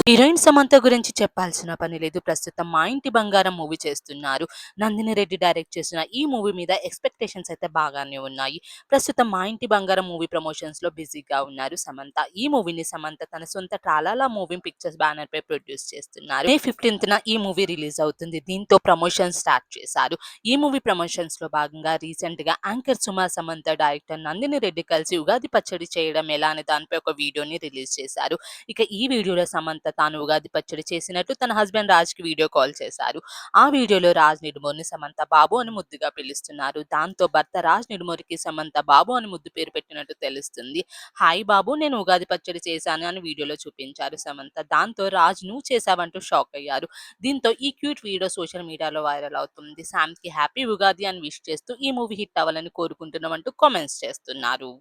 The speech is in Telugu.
హీరోయిన్ సమంత గురించి చెప్పాల్సిన పని లేదు. ప్రస్తుతం 'మా ఇంటి బంగారం' మూవీ చేస్తున్నారు. నందిని రెడ్డి డైరెక్ట్ చేసిన ఈ మూవీ మీద ఎక్స్‌పెక్టేషన్స్ అయితే బాగానే ఉన్నాయి. ప్రస్తుతం 'మా ఇంటి బంగారం' మూవీ ప్రమోషన్స్‌లో బిజీగా ఉన్నారు సమంత. ఈ మూవీని సమంత తన సొంత 'ట్రాలాలా మూవింగ్ పిక్చర్స్' బ్యానర్‌పై ప్రొడ్యూస్ చేస్తున్నారు. మే 15న ఈ మూవీ రిలీజ్ అవుతుంది. దీంతో ప్రమోషన్ స్టార్ట్ చేశారు. ఈ మూవీ ప్రమోషన్స్‌లో భాగంగా రీసెంట్‌గా యాంకర్ సుమ, సమంత, డైరెక్టర్ నందిని రెడ్డి కలిసి ఉగాది పచ్చడి చేయడం ఎలా అనే దానిపై ఒక వీడియోని రిలీజ్ చేశారు. ఇక ఈ వీడియోలో సమంత తాను ఉగాది పచ్చడి చేసినట్టు తన హస్బెండ్ రాజ్‌కి వీడియో కాల్ చేశారు. ఆ వీడియోలో రాజ్ నిడుమోర్‌ని సమంత బాబు అని ముద్దుగా పిలుస్తున్నారు. దాంతో భర్త రాజ్ నిడుమోర్‌కి సమంత బాబు అని ముద్దు పేరు పెట్టినట్టు తెలుస్తుంది. హాయ్ బాబు, నేను ఉగాది పచ్చడి చేశాను అని వీడియోలో చూపించారు సమంత. దాంతో రాజ్ నువ్వు చేశావంటూ షాక్ అయ్యారు. దీంతో ఈ క్యూట్ వీడియో సోషల్ మీడియాలో వైరల్ అవుతుంది. శామ్‌కి హ్యాపీ ఉగాది అని విష్ చేస్తూ ఈ మూవీ హిట్ అవ్వాలని కోరుకుంటున్నామంటూ కామెంట్స్ చేస్తున్నారు.